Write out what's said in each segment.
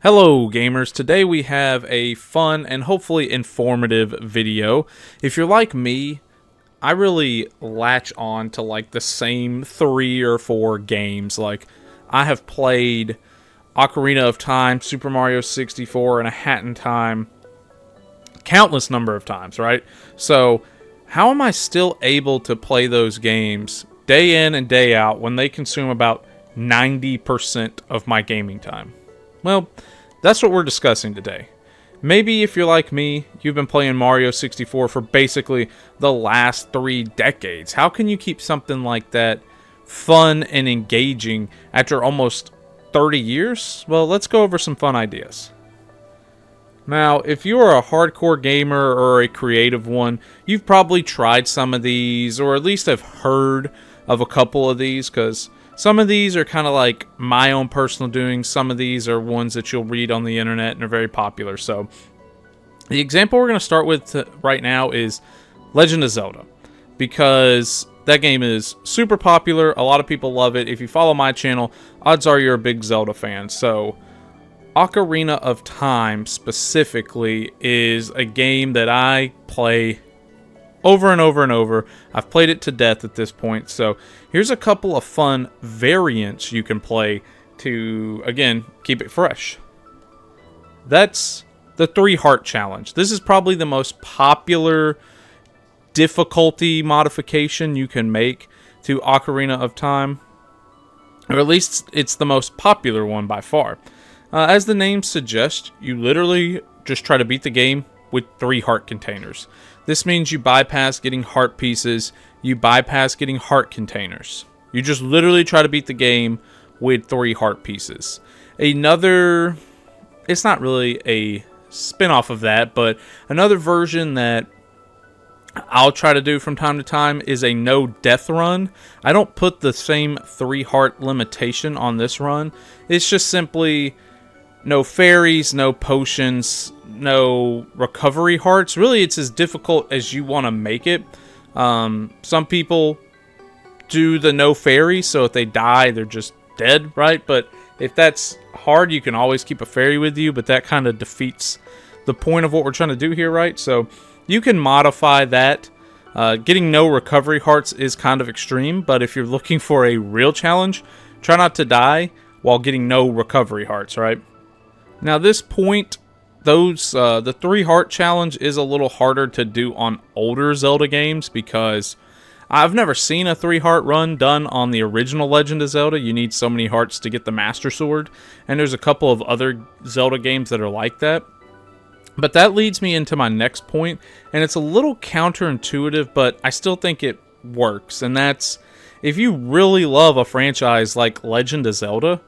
Hello gamers, today we have a fun and hopefully informative video. If you're like me, I really latch on to like the same 3 or 4 games. Like I have played Ocarina of Time, Super Mario 64, and A Hat in Time countless number of times, right? So how am I still able to play those games day in and day out when they consume about 90% of my gaming time? Well, that's what we're discussing today. Maybe if you're like me, you've been playing Mario 64 for basically the last 3 decades. How can you keep something like that fun and engaging after almost 30 years? Well, let's go over some fun ideas. Now, if you are a hardcore gamer or a creative one, you've probably tried some of these, or at least have heard of a couple of these, because some of these are kind of like my own personal doing. Some of these are ones that you'll read on the internet and are very popular. So the example we're going to start with right now is Legend of Zelda, because that game is super popular. A lot of people love it. If you follow my channel, odds are you're a big Zelda fan. So Ocarina of Time specifically is a game that I play over and over and over. I've played it to death at this point. So here's a couple of fun variants you can play to, again, keep it fresh. That's the 3 Heart Challenge. This is probably the most popular difficulty modification you can make to Ocarina of Time. Or at least it's the most popular one by far. As the name suggests, you literally just try to beat the game with 3 heart containers. This means you bypass getting heart pieces, you bypass getting heart containers. You just literally try to beat the game with 3 heart pieces. Another, it's not really a spin-off of that, but another version that I'll try to do from time to time is a No Deafh Run. I don't put the same 3 heart limitation on this run. It's just simply no fairies, no potions, no recovery hearts. Really, it's as difficult as you want to make it. Some people do the no fairies, so if they die, they're just dead, right? But if that's hard, you can always keep a fairy with you, but that kind of defeats the point of what we're trying to do here, right? So you can modify that. Getting no recovery hearts is kind of extreme, but if you're looking for a real challenge, try not to die while getting no recovery hearts, right? Now, this point, the 3 heart challenge is a little harder to do on older Zelda games because I've never seen a 3 heart run done on the original Legend of Zelda. You need so many hearts to get the Master Sword, and there's a couple of other Zelda games that are like that. But that leads me into my next point, and it's a little counterintuitive, but I still think it works, and that's if you really love a franchise like Legend of Zelda,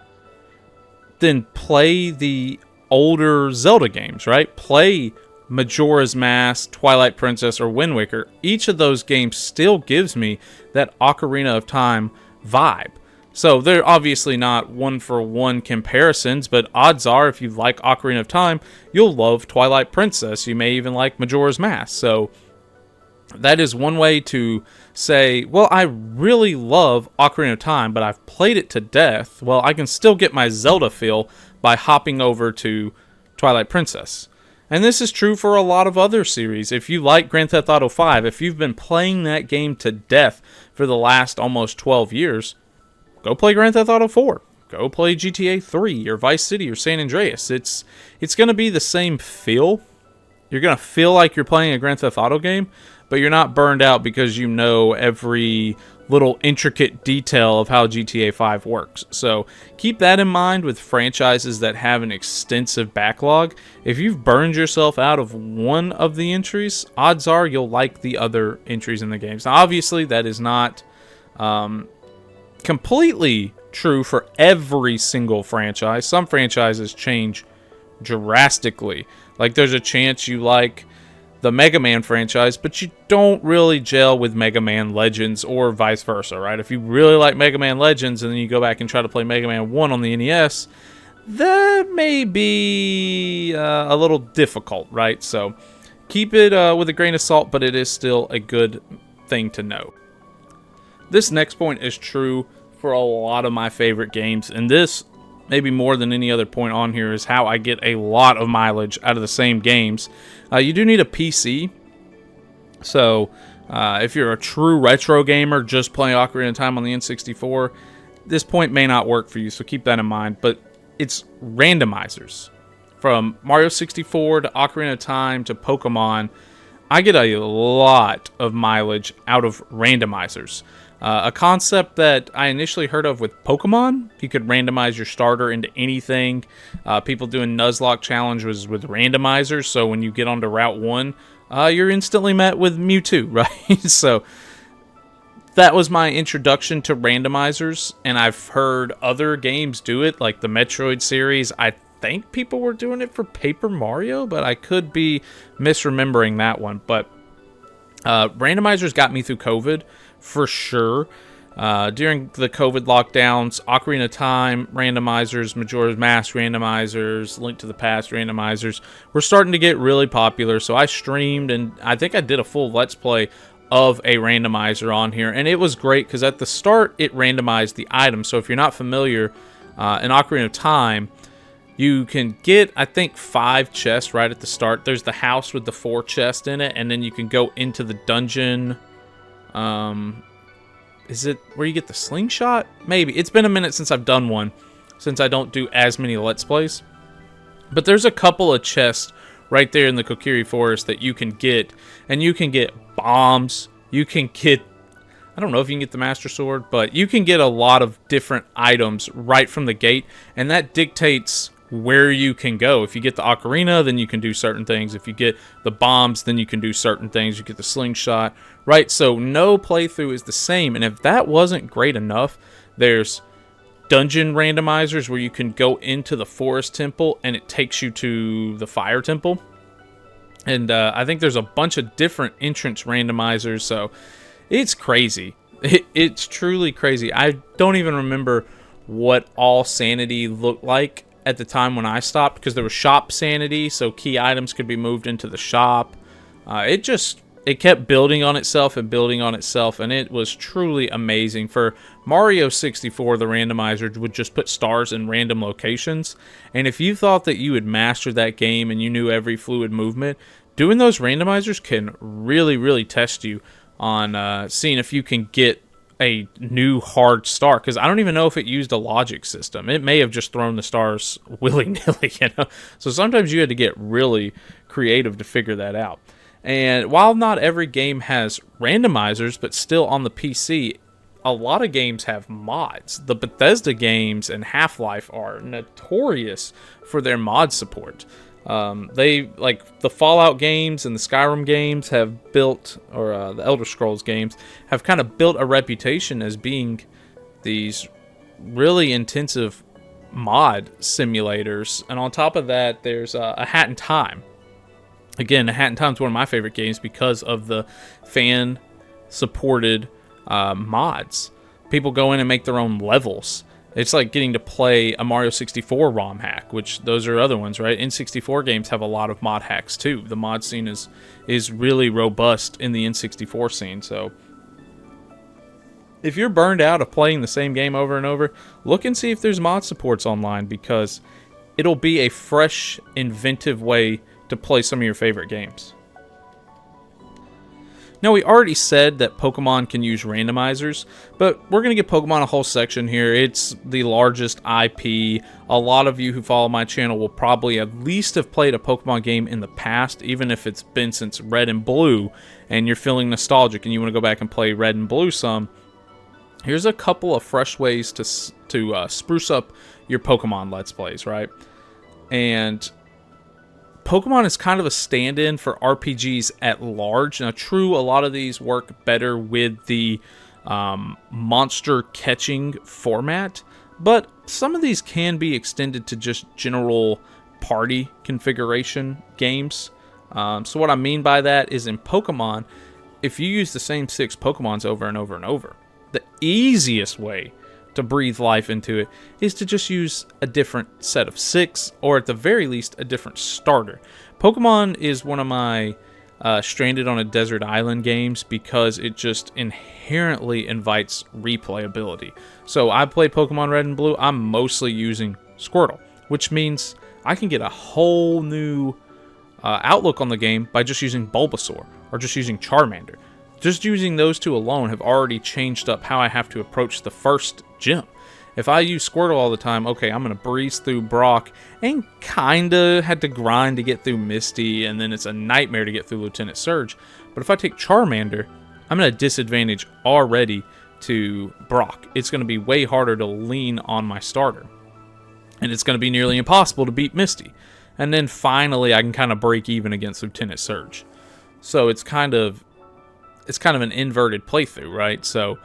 then play the older Zelda games, right? Play Majora's Mask, Twilight Princess, or Wind Waker. Each of those games still gives me that Ocarina of Time vibe. So they're obviously not one-for-one comparisons, but odds are if you like Ocarina of Time, you'll love Twilight Princess. You may even like Majora's Mask. So that is one way to say, well, I really love Ocarina of Time, but I've played it to death. Well, I can still get my Zelda feel by hopping over to Twilight Princess. And this is true for a lot of other series. If you like Grand Theft Auto 5, if you've been playing that game to death for the last almost 12 years, go play Grand Theft Auto 4. Go play GTA 3 or Vice City or San Andreas. It's going to be the same feel. You're going to feel like you're playing a Grand Theft Auto game, but you're not burned out because you know every little intricate detail of how GTA 5 works. So keep that in mind with franchises that have an extensive backlog. If you've burned yourself out of one of the entries, odds are you'll like the other entries in the games. Now, obviously, that is not completely true for every single franchise. Some franchises change drastically. Like there's a chance you like the Mega Man franchise, but you don't really gel with Mega Man Legends or vice versa, right? If you really like Mega Man Legends and then you go back and try to play Mega Man 1 on the NES, that may be a little difficult, right? So keep it with a grain of salt, but it is still a good thing to know. This next point is true for a lot of my favorite games, and this maybe more than any other point on here, is how I get a lot of mileage out of the same games. You do need a PC. So if you're a true retro gamer just playing Ocarina of Time on the N64, this point may not work for you, so keep that in mind. But it's randomizers. From Mario 64 to Ocarina of Time to Pokemon, I get a lot of mileage out of randomizers. A concept that I initially heard of with Pokemon, you could randomize your starter into anything. People doing Nuzzlocks challenge was with randomizers, so when you get onto Route 1, you're instantly met with Mewtwo, right? So that was my introduction to randomizers, and I've heard other games do it, like the Metroid series. I think people were doing it for Paper Mario, but I could be misremembering that one. But randomizers got me through COVID for sure. During the COVID lockdowns, Ocarina of Time randomizers, Majora's Mask randomizers, Link to the Past randomizers were starting to get really popular. So I streamed, and I think I did a full Let's Play of a randomizer on here. And it was great because at the start, it randomized the items. So if you're not familiar, in Ocarina of Time, you can get, I think, 5 chests right at the start. There's the house with the 4 chests in it, and then you can go into the dungeon. Is it where you get the slingshot? Maybe. It's been a minute since I've done one, since I don't do as many Let's Plays. But there's a couple of chests right there in the Kokiri Forest that you can get, and you can get bombs. You can get, I don't know if you can get the Master Sword, but you can get a lot of different items right from the gate, and that dictates where you can go. If you get the ocarina, then you can do certain things. If you get the bombs, then you can do certain things. You get the slingshot, right? So no playthrough is the same. And if that wasn't great enough, there's dungeon randomizers where you can go into the forest temple and it takes you to the fire temple. And I think there's a bunch of different entrance randomizers. So it's crazy. It's truly crazy. I don't even remember what all sanity looked like at the time when I stopped, because there was shop sanity, so key items could be moved into the shop. It kept building on itself and building on itself, and it was truly amazing. For Mario 64, the randomizer would just put stars in random locations, and if you thought that you had mastered that game and you knew every fluid movement, doing those randomizers can really, really test you on seeing if you can get a new hard star, because I don't even know if it used a logic system. It may have just thrown the stars willy-nilly, you know? So sometimes you had to get really creative to figure that out. And while not every game has randomizers, but still on the PC, a lot of games have mods. The Bethesda games and Half-Life are notorious for their mod support. They, like the Fallout games and the Skyrim games have built, or the Elder Scrolls games, have kind of built a reputation as being these really intensive mod simulators. And on top of that, there's A Hat in Time. Again, A Hat in Time is one of my favorite games because of the fan-supported mods. People go in and make their own levels. It's like getting to play a Mario 64 ROM hack, which those are other ones, right? N64 games have a lot of mod hacks too. The mod scene is really robust in the N64 scene. So if you're burned out of playing the same game over and over, look and see if there's mod supports online, because it'll be a fresh, inventive way to play some of your favorite games. Now, we already said that Pokemon can use randomizers, but we're going to give Pokemon a whole section here. It's the largest IP. A lot of you who follow my channel will probably at least have played a Pokemon game in the past, even if it's been since Red and Blue, and you're feeling nostalgic and you want to go back and play Red and Blue some. Here's a couple of fresh ways to spruce up your Pokemon Let's Plays, right? And Pokemon is kind of a stand-in for RPGs at large. Now, true, a lot of these work better with the monster catching format, but some of these can be extended to just general party configuration games. So what I mean by that is, in Pokemon, if you use the same 6 Pokemons over and over and over, the easiest way to breathe life into it is to just use a different set of 6, or at the very least a different starter. Pokemon is one of my Stranded on a Desert Island games because it just inherently invites replayability. So I play Pokemon Red and Blue, I'm mostly using Squirtle, which means I can get a whole new outlook on the game by just using Bulbasaur or just using Charmander. Just using those two alone have already changed up how I have to approach the first gym. If I use Squirtle all the time, okay, I'm going to breeze through Brock and kinda had to grind to get through Misty, and then it's a nightmare to get through Lieutenant Surge. But if I take Charmander, I'm at a disadvantage already to Brock. It's going to be way harder to lean on my starter. And it's going to be nearly impossible to beat Misty. And then finally I can kind of break even against Lieutenant Surge. So it's kind of an inverted playthrough, right? So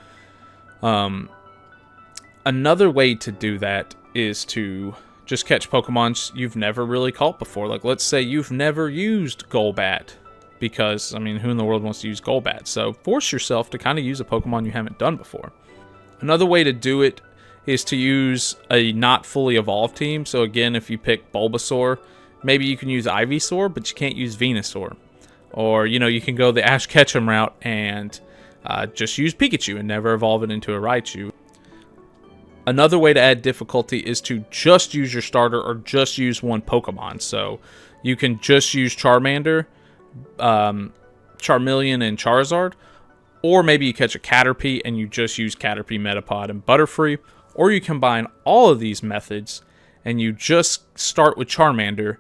another way to do that is to just catch Pokemon you've never really caught before. Like, let's say you've never used Golbat, because, I mean, who in the world wants to use Golbat? So force yourself to kind of use a Pokemon you haven't done before. Another way to do it is to use a not fully evolved team. So again, if you pick Bulbasaur, maybe you can use Ivysaur, but you can't use Venusaur. Or, you know, you can go the Ash Ketchum route and just use Pikachu and never evolve it into a Raichu. Another way to add difficulty is to just use your starter or just use one Pokemon. So you can just use Charmander, Charmeleon, and Charizard. Or maybe you catch a Caterpie and you just use Caterpie, Metapod, and Butterfree. Or you combine all of these methods and you just start with Charmander,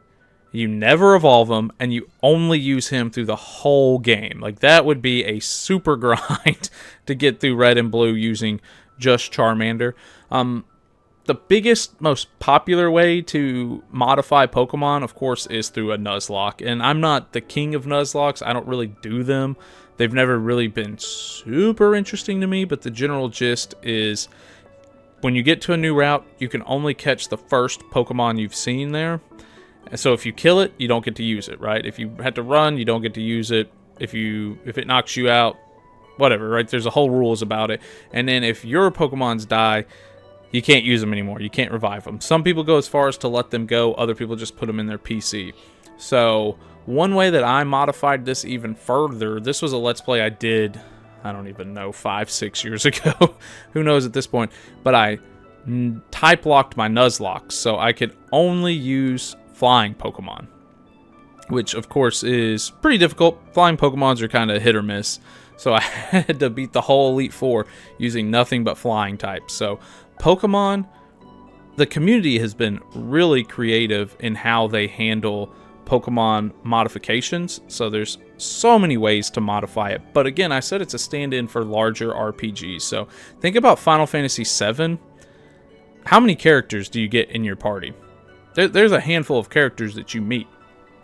you never evolve him, and you only use him through the whole game. Like, that would be a super grind to get through Red and Blue using just Charmander. The biggest, most popular way to modify Pokemon, of course, is through a Nuzlocke. And I'm not the king of Nuzlocks. I don't really do them. They've never really been super interesting to me, but the general gist is when you get to a new route, you can only catch the first Pokemon you've seen there. So if you kill it, you don't get to use it, right? If you had to run, you don't get to use it. If it knocks you out, whatever, right? There's a whole rules about it. And then if your Pokemons die, you can't use them anymore. You can't revive them. Some people go as far as to let them go. Other people just put them in their PC. So one way that I modified this even further, this was a Let's Play I did, I don't even know, 5-6 years ago. Who knows at this point? But I type locked my Nuzzlocks, so I could only use flying Pokemon, which of course is pretty difficult. Flying Pokemons are kind of hit or miss, so I had to beat the whole Elite Four using nothing but flying types. So Pokemon, the community has been really creative in how they handle Pokemon modifications. So there's so many ways to modify it. But again, I said it's a stand-in for larger RPGs. So think about Final Fantasy VII. How many characters do you get in your party? There's a handful of characters that you meet.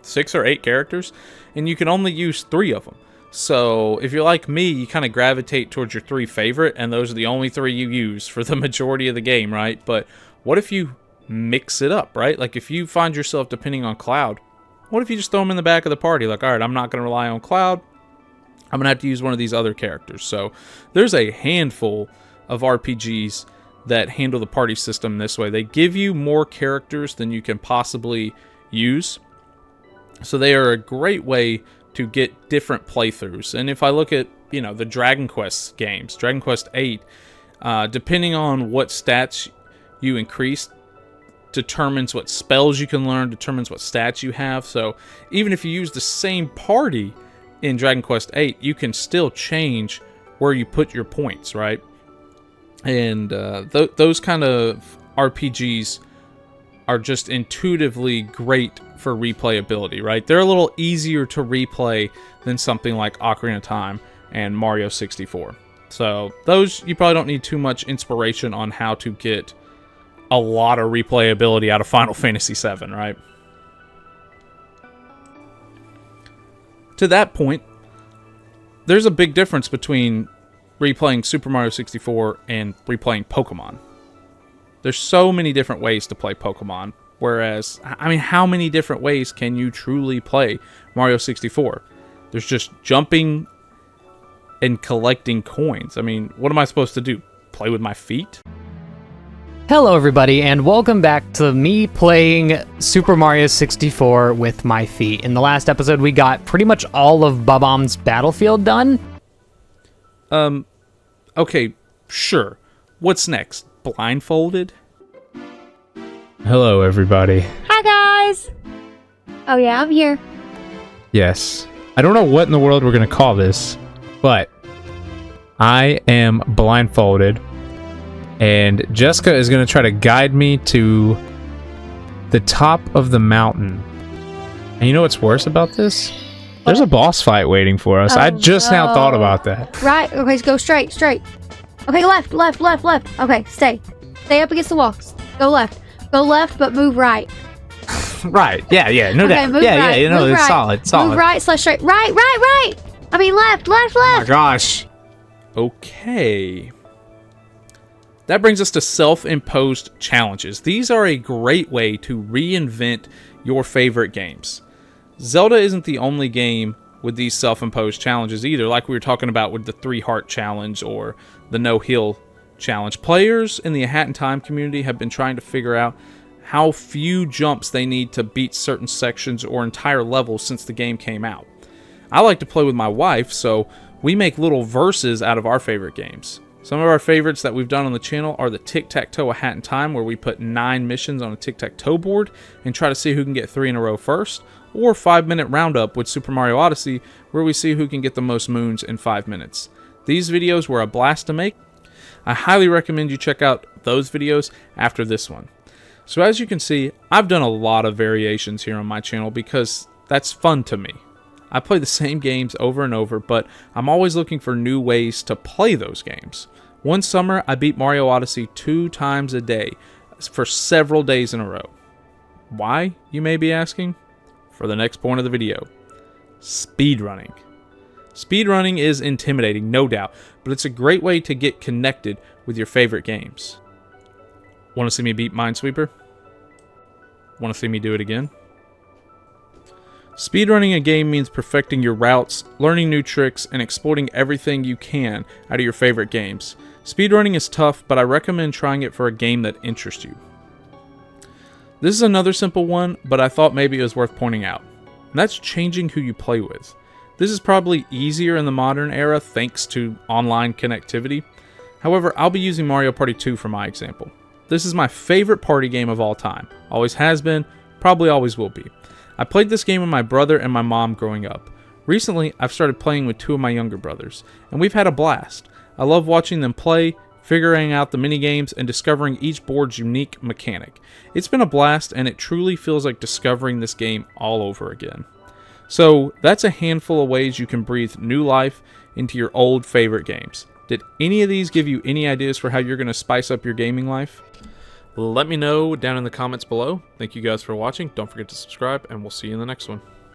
6 or 8 characters. And you can only use 3 of them. So if you're like me, you kind of gravitate towards your 3 favorite, and those are the only 3 you use for the majority of the game, right? But what if you mix it up, right? Like if you find yourself depending on Cloud, what if you just throw them in the back of the party? Like, all right, I'm not going to rely on Cloud. I'm going to have to use one of these other characters. So there's a handful of RPGs that handle the party system this way. They give you more characters than you can possibly use. So they are a great way to get different playthroughs. And if I look at, you know, the Dragon Quest games, Dragon Quest 8, depending on what stats you increase, determines what spells you can learn, determines what stats you have. So even if you use the same party in Dragon Quest 8, you can still change where you put your points, right? And those kind of RPGs are just intuitively great for replayability, right? They're a little easier to replay than something like Ocarina of Time and Mario 64. So those, you probably don't need too much inspiration on how to get a lot of replayability out of Final Fantasy VII, right? To that point, there's a big difference between replaying Super Mario 64 and replaying Pokemon. There's so many different ways to play Pokemon, whereas, I mean, how many different ways can you truly play Mario 64? There's just jumping and collecting coins. I mean, what am I supposed to do? Play with my feet? Hello everybody, and welcome back to me playing Super Mario 64 with my feet. In the last episode, we got pretty much all of Bob-omb's Battlefield done. Okay, sure. What's next? Blindfolded? Hello, everybody. Hi, guys! Oh, yeah, I'm here. Yes. I don't know what in the world we're going to call this, but I am blindfolded, and Jessica is going to try to guide me to the top of the mountain. And you know what's worse about this? There's a boss fight waiting for us. Oh, I just now thought about that. Right, okay, go straight. Okay, left. Okay, stay up against the walls. Go left, but move right. Right, yeah, no doubt. Move Yeah, right, you know, move it's right. solid. Move right, /straight. Right. I mean left. Oh my gosh. Okay. That brings us to self-imposed challenges. These are a great way to reinvent your favorite games. Zelda isn't the only game with these self-imposed challenges either, like we were talking about with the 3-heart challenge or the no heal challenge. Players in the A Hat in Time community have been trying to figure out how few jumps they need to beat certain sections or entire levels since the game came out. I like to play with my wife, so we make little verses out of our favorite games. Some of our favorites that we've done on the channel are the Tic-Tac-Toe A Hat in Time, where we put 9 missions on a tic-tac-toe board and try to see who can get 3 in a row first, or 5-minute roundup with Super Mario Odyssey, where we see who can get the most moons in 5 minutes. These videos were a blast to make. I highly recommend you check out those videos after this one. So as you can see, I've done a lot of variations here on my channel because that's fun to me. I play the same games over and over, but I'm always looking for new ways to play those games. One summer, I beat Mario Odyssey 2 times a day for several days in a row. Why, you may be asking? For the next point of the video. Speedrunning. Speedrunning is intimidating, no doubt, but it's a great way to get connected with your favorite games. Want to see me beat Minesweeper? Want to see me do it again? Speedrunning a game means perfecting your routes, learning new tricks, and exploiting everything you can out of your favorite games. Speedrunning is tough, but I recommend trying it for a game that interests you. This is another simple one, but I thought maybe it was worth pointing out. And that's changing who you play with. This is probably easier in the modern era thanks to online connectivity. However, I'll be using Mario Party 2 for my example. This is my favorite party game of all time. Always has been, probably always will be. I played this game with my brother and my mom growing up. Recently, I've started playing with 2 of my younger brothers, and we've had a blast. I love watching them play, figuring out the minigames, and discovering each board's unique mechanic. It's been a blast, and it truly feels like discovering this game all over again. So, that's a handful of ways you can breathe new life into your old favorite games. Did any of these give you any ideas for how you're going to spice up your gaming life? Let me know down in the comments below. Thank you guys for watching. Don't forget to subscribe, and we'll see you in the next one.